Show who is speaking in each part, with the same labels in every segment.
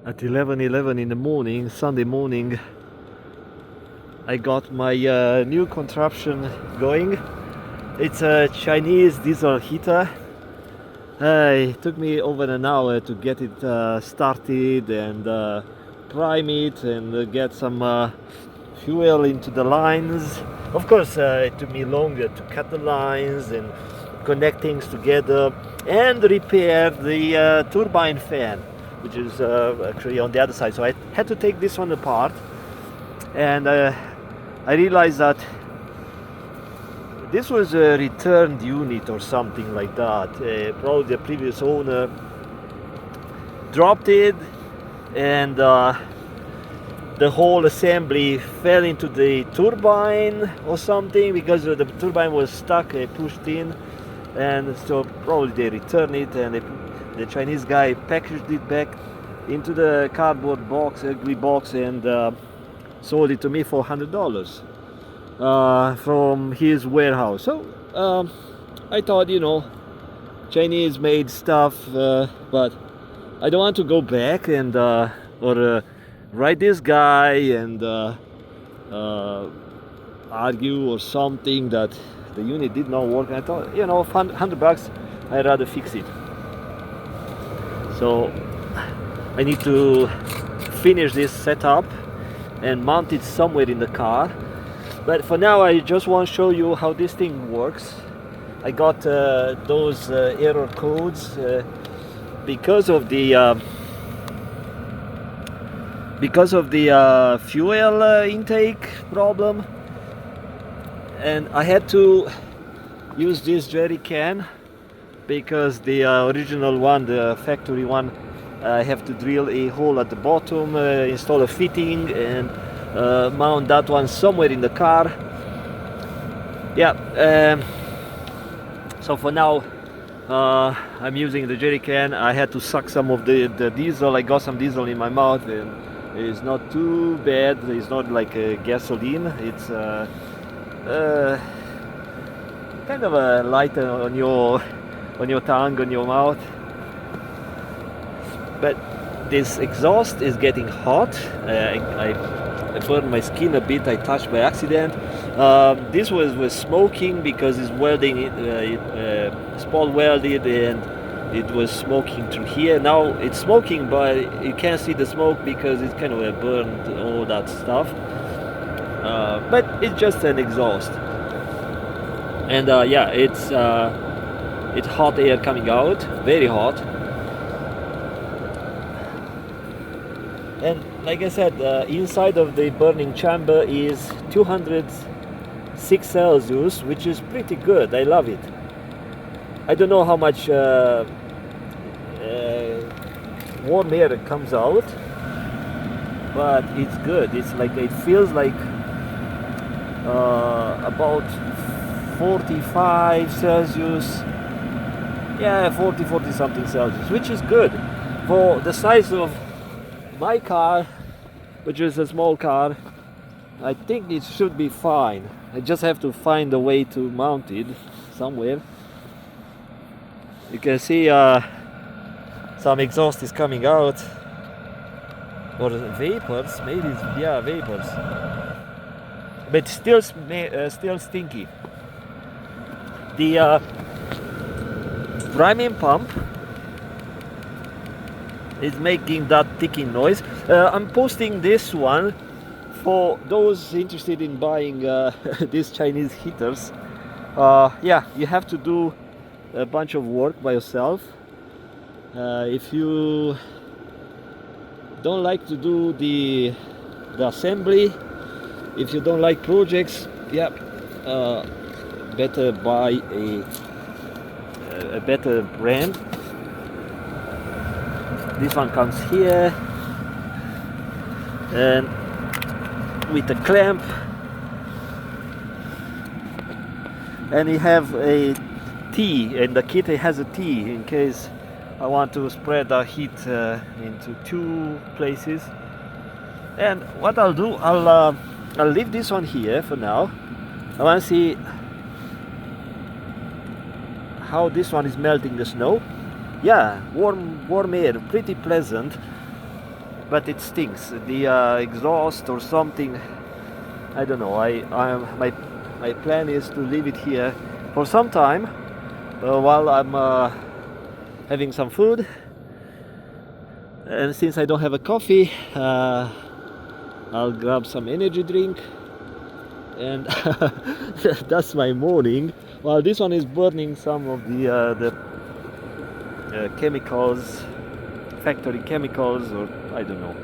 Speaker 1: At 11:11 in the morning, Sunday morning, I got my new contraption going. It's a Chinese diesel heater. It took me over an hour to get it started and prime it and get some fuel into the lines. Of course, it took me longer to cut the lines and connect things together and repair the turbine fan, which is actually on the other side. So I had to take this one apart, and I realized that this was a returned unit or something like that. Probably the previous owner dropped it, and the whole assembly fell into the turbine or something, because the turbine was stuck, pushed in, and so probably they returned it, and the Chinese guy packaged it back into the cardboard box, ugly box, and sold it to me for $100 from his warehouse. So I thought, Chinese made stuff, but I don't want to go back and or write this guy and argue or something that the unit did not work. I thought, $100, I'd rather fix it. So I need to finish this setup and mount it somewhere in the car. But for now, I just want to show you how this thing works. I got those error codes because of the fuel intake problem, and I had to use this jerry can because the original one, the factory one, I have to drill a hole at the bottom, install a fitting, and mount that one somewhere in the car. So for now I'm using the jerry can. I had to suck some of the diesel. I got some diesel in my mouth, and it's not too bad. It's not like gasoline. It's kind of a lighter on your tongue, on your mouth. But this exhaust is getting hot. I burned my skin a bit. I touched by accident. This was smoking because it's welding, spot welded, and it was smoking through here. Now it's smoking, but you can't see the smoke because it's kind of burned, all that stuff. But it's just an exhaust, and it's hot air coming out, very hot. And like I said, inside of the burning chamber is 206 Celsius, which is pretty good. I love it. I don't know how much warm air comes out, but it's good. It's like, it feels like about 45 Celsius. Yeah, 40 something Celsius, which is good for the size of my car, which is a small car. I think it should be fine. I just have to find a way to mount it somewhere. You can see some exhaust is coming out, or vapors, maybe it's, yeah, vapors, but still stinky. The priming pump is making that ticking noise. I'm posting this one for those interested in buying these Chinese heaters. You have to do a bunch of work by yourself. If you don't like to do the assembly, if you don't like projects, better buy a better brand. This one comes here, and with a clamp, and you have a T, and the kit has a T in case I want to spread the heat into two places. And what I'll do, I'll leave this one here for now. I want to see how this one is melting the snow. Yeah, warm air, pretty pleasant. but it stinks. The exhaust or something. I don't know. My plan is to leave it here for some time while I'm having some food. And since I don't have a coffee, I'll grab some energy drink, and that's my morning. Well, this one is burning some of the chemicals, factory chemicals, or I don't know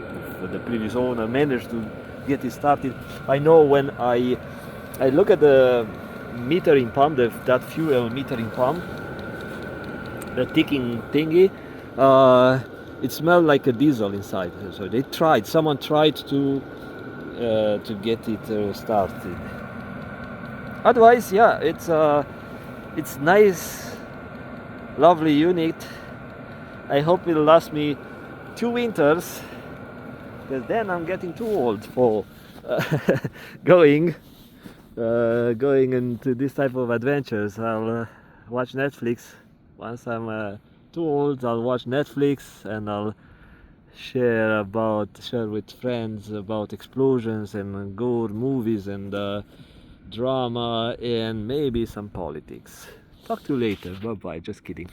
Speaker 1: if the previous owner managed to get it started. I know when I look at the metering pump, that fuel metering pump, the ticking thingy, it smelled like a diesel inside. So someone tried to get it started. Otherwise, yeah, it's nice, lovely unit. I hope it'll last me 2 winters, because then I'm getting too old for going into this type of adventures. I'll watch Netflix. Once I'm too old, I'll watch Netflix, and I'll share with friends about explosions and gore movies and drama and maybe some politics. Talk to you later. Bye bye. Just kidding.